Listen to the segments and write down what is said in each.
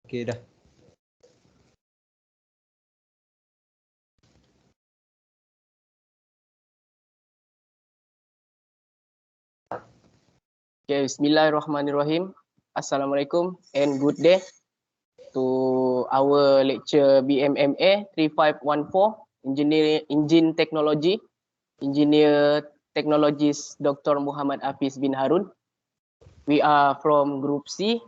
Okey dah. Okay, Bismillahirrahmanirrahim. Assalamualaikum and good day to our lecture BMMA 3514 Engine Technology, Engineer Technologist Dr. Muhammad Hafiz bin Harun. We are from Group C.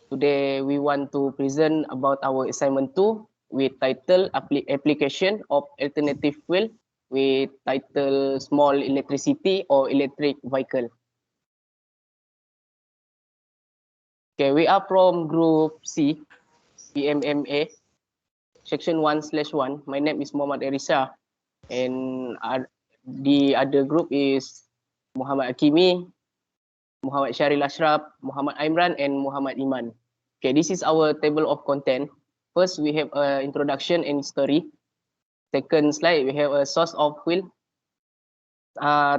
Today we want to present about our assignment 2 with title Application of Alternative Fuel with title Small Electricity or Electric Vehicle. Okay, we are from Group C, BMMA, Section 1/1. My name is Muhammad ARIESSA, and the other group is Muhammad HAQEEMEE, Muhammad SHAHRIL Muhammad Aimran, and Muhammad IMAN. Okay, this is our table of content. First, we have an introduction and history. Second slide, we have a source of fuel.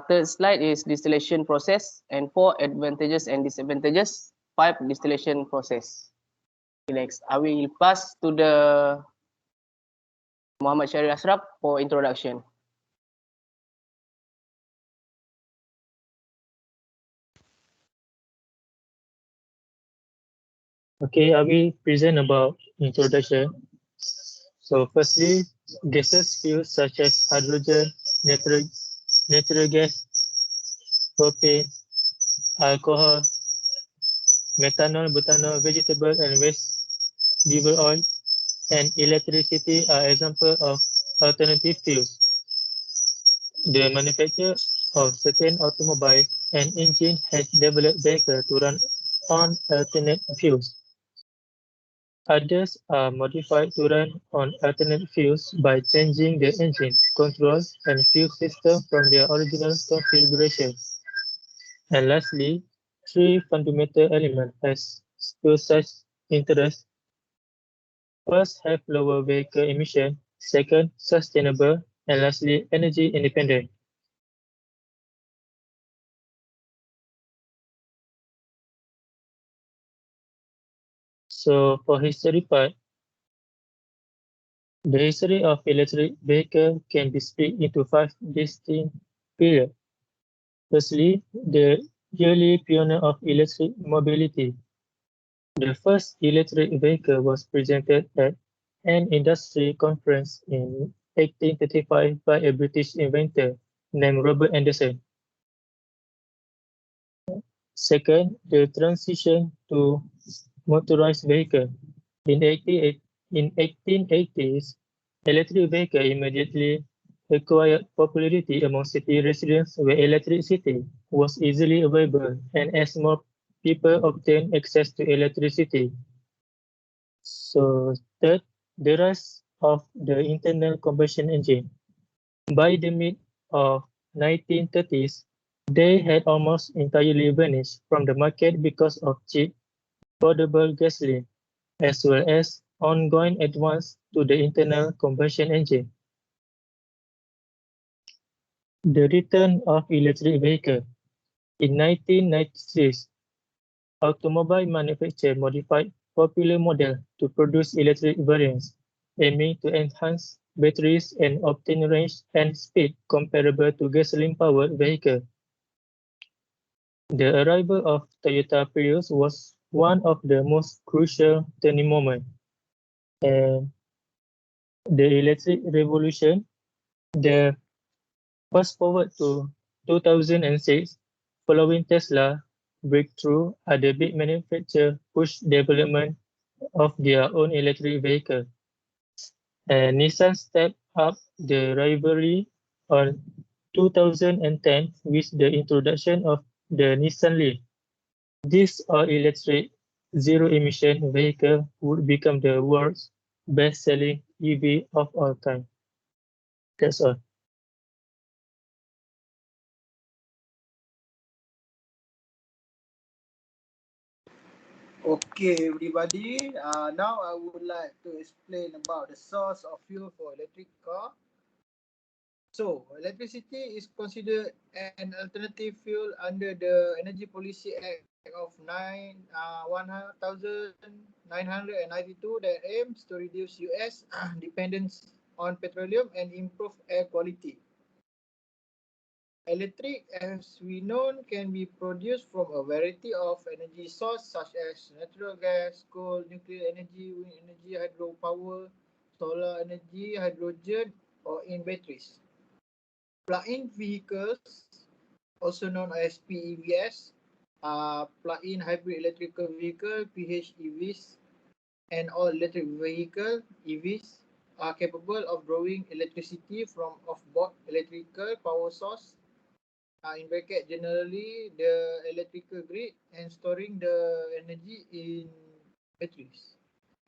Third slide is distillation process, and 4 advantages and disadvantages. 5 distillation process. Next, I will pass to the Muhammad SHAHRIL for introduction. Okay, I will present about introduction. So firstly, gases fuels such as hydrogen, natural gas, propane, alcohol, methanol, butanol, vegetable and vegetable oil, and electricity are examples of alternative fuels. The manufacturer of certain automobiles and engine has developed vehicles to run on alternate fuels. Others are modified to run on alternate fuels by changing the engine, controls, and fuel system from their original configuration. And lastly, 3 fundamental elements has still such interest. First, have lower vehicle emission. Second, sustainable. And lastly, energy independent. So for history part, the history of electric vehicle can be split into 5 distinct periods. Firstly, the early pioneer of electric mobility. The first electric vehicle was presented at an industry conference in 1835 by a British inventor named Robert Anderson. Second, the transition to motorized vehicle. In 1880s, electric vehicle immediately acquired popularity among city residents where electricity was easily available and as more people obtained access to electricity. So third, the rise of the internal combustion engine. By the mid of 1930s, they had almost entirely vanished from the market because of cheap, affordable gasoline, as well as ongoing advance to the internal combustion engine. The return of electric vehicle. In 1996, automobile manufacturers modified popular model to produce electric variants, aiming to enhance batteries and obtain range and speed comparable to gasoline-powered vehicles. The arrival of Toyota Prius was one of the most crucial turning moments. And the electric revolution, the fast forward to 2006, following Tesla breakthrough, other big manufacturers pushed development of their own electric vehicle. And Nissan stepped up the rivalry on 2010 with the introduction of the Nissan Leaf. This all-electric, zero-emission vehicle would become the world's best-selling EV of all time. That's all. Okay, everybody. Now I would like to explain about the source of fuel for electric car. So, electricity is considered an alternative fuel under the Energy Policy Act of 1992 that aims to reduce US dependence on petroleum and improve air quality. Electric, as we know, can be produced from a variety of energy sources such as natural gas, coal, nuclear energy, wind energy, hydropower, solar energy, hydrogen, or in batteries. Plug-in vehicles, also known as PEVs, plug-in hybrid electrical vehicle (PHEVs), and all electric vehicle (EVs) are capable of drawing electricity from off-board electrical power source, in bracket generally the electrical grid, and storing the energy in batteries.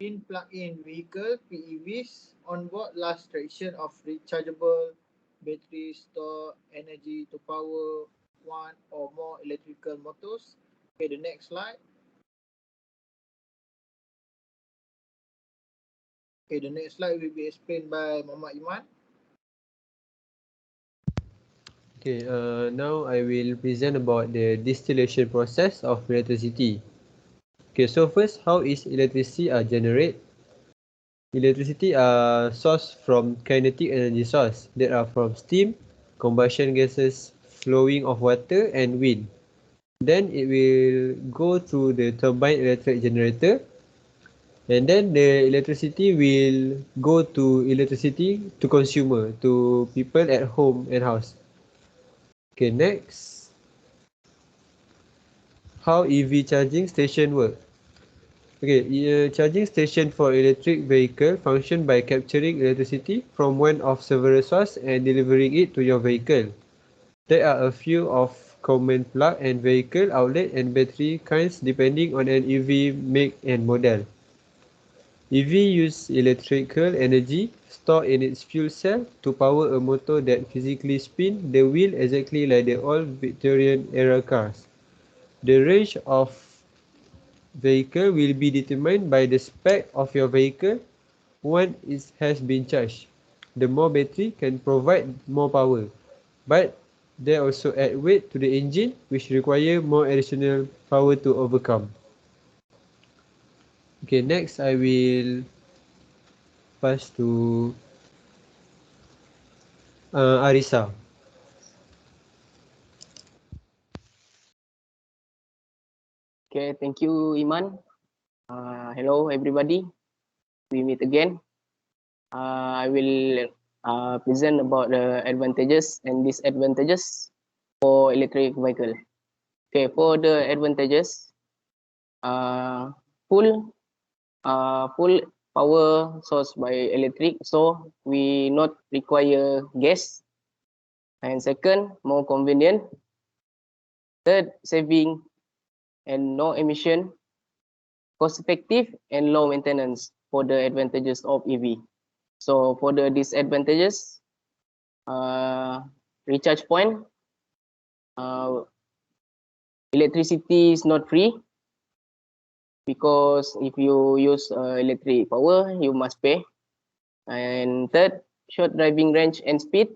In plug-in vehicle (PEVs), onboard large fraction of rechargeable batteries store energy to power one or more electrical motors. Okay, the next slide. Okay, the next slide will be explained by Muhammad Iman. Okay, now I will present about the distillation process of electricity. Okay, so first, how is electricity generated? Electricity are sourced from kinetic energy source that are from steam, combustion gases, flowing of water, and wind. Then it will go through the turbine electric generator, and then the electricity will go to electricity to consumer, to people at home and house. Okay, next, how EV charging station work. Okay, charging station for electric vehicle function by capturing electricity from one of several sources and delivering it to your vehicle. There are a few of common plug and vehicle outlet and battery kinds depending on an EV make and model. EV use electrical energy stored in its fuel cell to power a motor that physically spins the wheel exactly like the old Victorian era cars. The range of vehicle will be determined by the spec of your vehicle once it has been charged. The more battery can provide more power, but they also add weight to the engine, which require more additional power to overcome. Okay, next I will pass to Arisa. Okay, thank you, Iman. Hello, everybody. We meet again. I will present about the advantages and disadvantages for electric vehicle. Okay, for the advantages, full full power source by electric, so we not require gas. And second, more convenient. Third, saving and no emission, cost effective and low maintenance for the advantages of EV. So for the disadvantages, recharge point, electricity is not free because if you use electric power, you must pay. And third, short driving range and speed,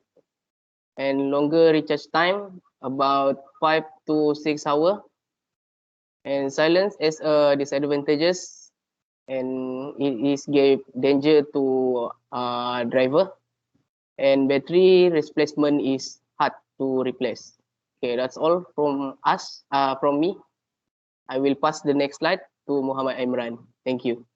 and longer recharge time, about 5 to 6 hours. And silence as a disadvantages, and it is give danger to driver. And battery replacement is hard to replace. Okay, that's all from us, from me. I will pass the next slide to Muhammad Aimran. Thank you.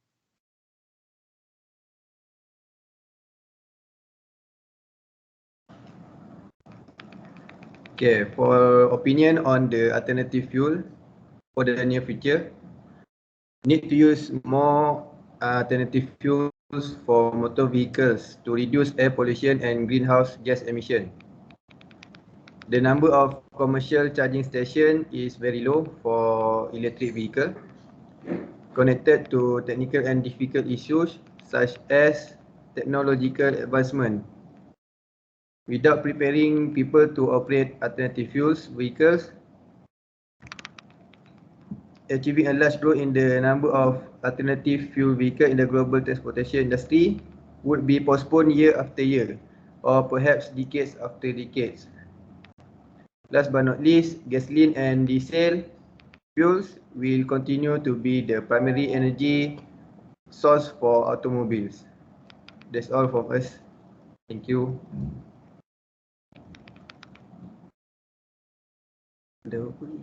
Okay, for opinion on the alternative fuel for the near future, need to use more alternative fuels for motor vehicles to reduce air pollution and greenhouse gas emission. The number of commercial charging stations is very low for electric vehicle, connected to technical and difficult issues such as technological advancement. Without preparing people to operate alternative fuels vehicles, achieving a large growth in the number of alternative fuel vehicles in the global transportation industry would be postponed year after year, or perhaps decades after decades. Last but not least, gasoline and diesel fuels will continue to be the primary energy source for automobiles. That's all from us. Thank you. Ada apa ni?